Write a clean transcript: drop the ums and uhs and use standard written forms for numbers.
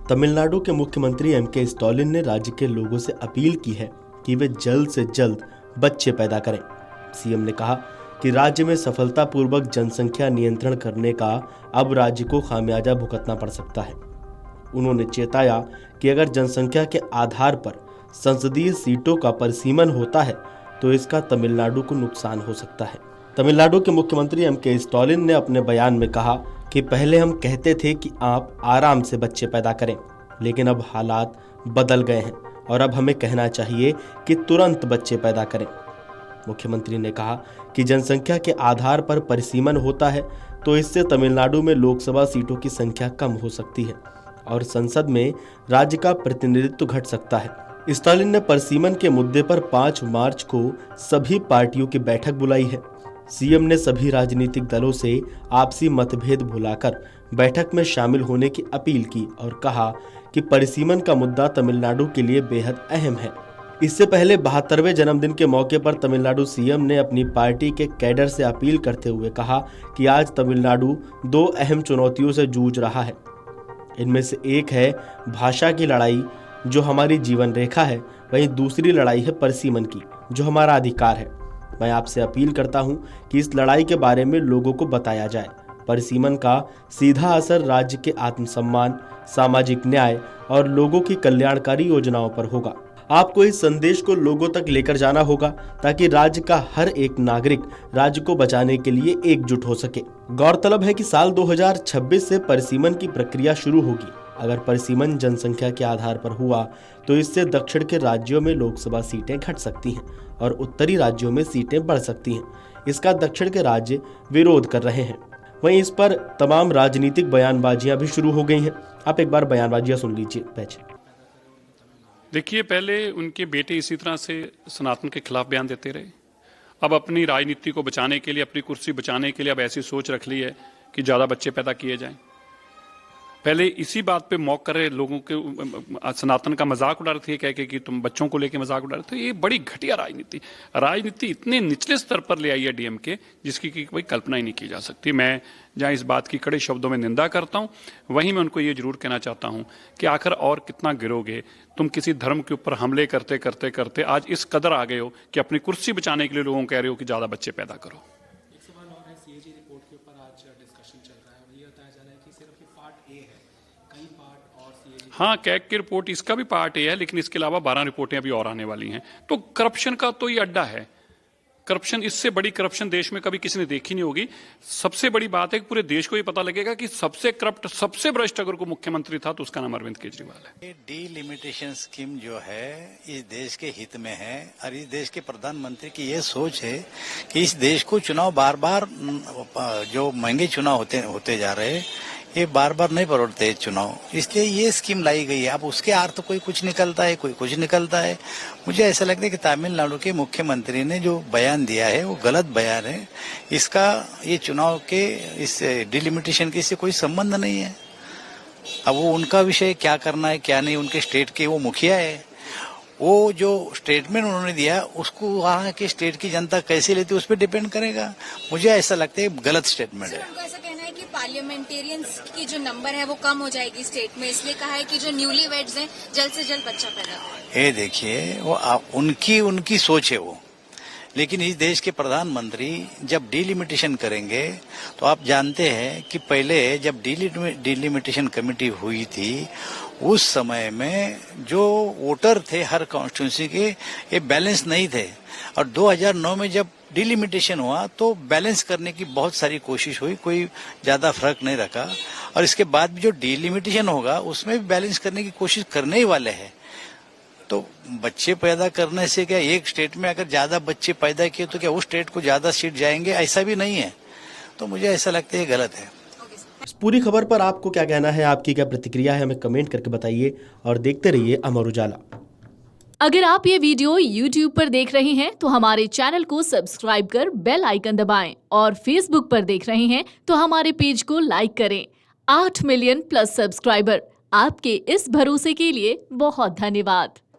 तमिलनाडु के मुख्यमंत्री MK. Stalin ने राज्य के लोगों से अपील की है कि वे जल्द से जल्द बच्चे पैदा करें। सीएम ने कहा कि राज्य में सफलतापूर्वक जनसंख्या नियंत्रण करने का अब राज्य को खामियाजा भुगतना पड़ सकता है। उन्होंने चेताया कि अगर जनसंख्या के आधार पर संसदीय सीटों का परिसीमन होता है तो इसका तमिलनाडु को नुकसान हो सकता है। तमिलनाडु के मुख्यमंत्री एम.के. स्टालिन ने अपने बयान में कहा कि पहले हम कहते थे कि आप आराम से बच्चे पैदा करें, लेकिन अब हालात बदल गए हैं और अब हमें कहना चाहिए कि तुरंत बच्चे पैदा करें। मुख्यमंत्री ने कहा कि जनसंख्या के आधार पर परिसीमन होता है तो इससे तमिलनाडु में लोकसभा सीटों की संख्या कम हो सकती है और संसद में राज्य का प्रतिनिधित्व घट सकता है। स्टालिन ने परिसीमन के मुद्दे पर 5 मार्च को सभी पार्टियों की बैठक बुलाई है। सीएम ने सभी राजनीतिक दलों से आपसी मतभेद भुलाकर बैठक में शामिल होने की अपील की और कहा कि परिसीमन का मुद्दा तमिलनाडु के लिए बेहद अहम है। इससे पहले 72वें जन्मदिन के मौके पर तमिलनाडु सीएम ने अपनी पार्टी के कैडर से अपील करते हुए कहा कि आज तमिलनाडु 2 अहम चुनौतियों से जूझ रहा है। इनमें से एक है भाषा की लड़ाई जो हमारी जीवन रेखा है, वहीं दूसरी लड़ाई है परिसीमन की जो हमारा अधिकार है। मैं आपसे अपील करता हूं कि इस लड़ाई के बारे में लोगों को बताया जाए। परिसीमन का सीधा असर राज्य के आत्मसम्मान, सामाजिक न्याय और लोगों की कल्याणकारी योजनाओं पर होगा। आपको इस संदेश को लोगों तक लेकर जाना होगा ताकि राज्य का हर एक नागरिक राज्य को बचाने के लिए एकजुट हो सके। गौरतलब है कि साल 2026 से परिसीमन की प्रक्रिया शुरू होगी। अगर परिसीमन जनसंख्या के आधार पर हुआ तो इससे दक्षिण के राज्यों में लोकसभा सीटें घट सकती हैं और उत्तरी राज्यों में सीटें बढ़ सकती हैं। इसका दक्षिण के राज्य विरोध कर रहे हैं। वहीं इस पर तमाम राजनीतिक बयानबाजियां भी शुरू हो गई हैं। आप एक बार बयानबाजियां सुन लीजिए। देखिए, पहले उनके बेटे इसी तरह से सनातन के खिलाफ बयान देते रहे। अब अपनी राजनीति को बचाने के लिए, अपनी कुर्सी बचाने के लिए अब ऐसी सोच रख ली है कि ज़्यादा बच्चे पैदा किए जाएं। पहले इसी बात पे मौक कर रहे लोगों के सनातन का मजाक उड़ा रहे थे, कह के कि तुम बच्चों को लेके मजाक उड़ा रहे थे। ये बड़ी घटिया राजनीति इतने निचले स्तर पर ले आई है डीएमके, जिसकी की कोई कल्पना ही नहीं की जा सकती। मैं जहाँ इस बात की कड़े शब्दों में निंदा करता हूँ, वहीं मैं उनको ये जरूर कहना चाहता हूँ कि आखिर और कितना गिरोगे तुम। किसी धर्म के ऊपर हमले करते करते करते आज इस कदर आ गए हो कि अपनी कुर्सी बचाने के लिए लोगों को कह रहे हो कि ज्यादा बच्चे पैदा करो। हाँ, कैग की रिपोर्ट इसका भी पार्ट ए है, लेकिन इसके अलावा 12 रिपोर्टें अभी और आने वाली हैं। तो करप्शन का तो ये अड्डा है। करप्शन, इससे बड़ी करप्शन देश में कभी किसी ने देखी नहीं होगी। सबसे बड़ी बात है कि पूरे देश को ये पता लगेगा कि सबसे करप्ट, सबसे भ्रष्ट अगर कोई मुख्यमंत्री था तो उसका नाम अरविंद केजरीवाल है। डीलिमिटेशन स्कीम जो है इस देश के हित में है और इस देश के प्रधानमंत्री की ये सोच है कि इस देश को चुनाव बार बार, जो महंगे चुनाव होते जा रहे हैं, ये बार बार नहीं परोड़ते चुनाव, इसलिए ये स्कीम लाई गई है। अब उसके अर्थ कोई कुछ निकलता है, कोई कुछ निकलता है। मुझे ऐसा लगता है कि तमिलनाडु के मुख्यमंत्री ने जो बयान दिया है वो गलत बयान है। इसका ये चुनाव के इस डिलिमिटेशन के इससे कोई संबंध नहीं है। अब वो उनका विषय, क्या करना है क्या नहीं, उनके स्टेट के वो मुखिया है। वो जो स्टेटमेंट उन्होंने दिया उसको वहाँ के स्टेट की जनता कैसे लेती है उस पर डिपेंड करेगा। मुझे ऐसा लगता है गलत स्टेटमेंट है। पार्लियामेंटेरियंस की जो नंबर है वो कम हो जाएगी स्टेट में, इसलिए कहा है कि जो न्यूली वेड्स हैं जल्द से जल्द बच्चा पैदा करें। ये देखिए, वो उनकी सोच है वो, लेकिन इस देश के प्रधानमंत्री जब डिलिमिटेशन करेंगे तो आप जानते हैं कि पहले जब डिलिमिटेशन कमेटी हुई थी उस समय में जो वोटर थे हर कॉन्स्टिट्यूंसी के, ये बैलेंस नहीं थे। और 2009 में जब डिलिमिटेशन हुआ तो बैलेंस करने की बहुत सारी कोशिश हुई, कोई ज्यादा फर्क नहीं रखा। और इसके बाद भी जो डिलिमिटेशन होगा उसमें भी बैलेंस करने की कोशिश करने ही वाले हैं। तो बच्चे पैदा करने से क्या, एक स्टेट में अगर ज्यादा बच्चे पैदा किए तो क्या उस स्टेट को ज्यादा सीट जाएंगे? ऐसा भी नहीं है। तो मुझे ऐसा लगता है गलत है। इस पूरी खबर पर आपको क्या कहना है, आपकी क्या प्रतिक्रिया है, हमें कमेंट करके बताइए और देखते रहिए अमर उजाला। अगर आप ये वीडियो YouTube पर देख रहे हैं तो हमारे चैनल को सब्सक्राइब कर बेल आइकन दबाएं और Facebook पर देख रहे हैं तो हमारे पेज को लाइक करें। 8 मिलियन प्लस सब्सक्राइबर, आपके इस भरोसे के लिए बहुत धन्यवाद।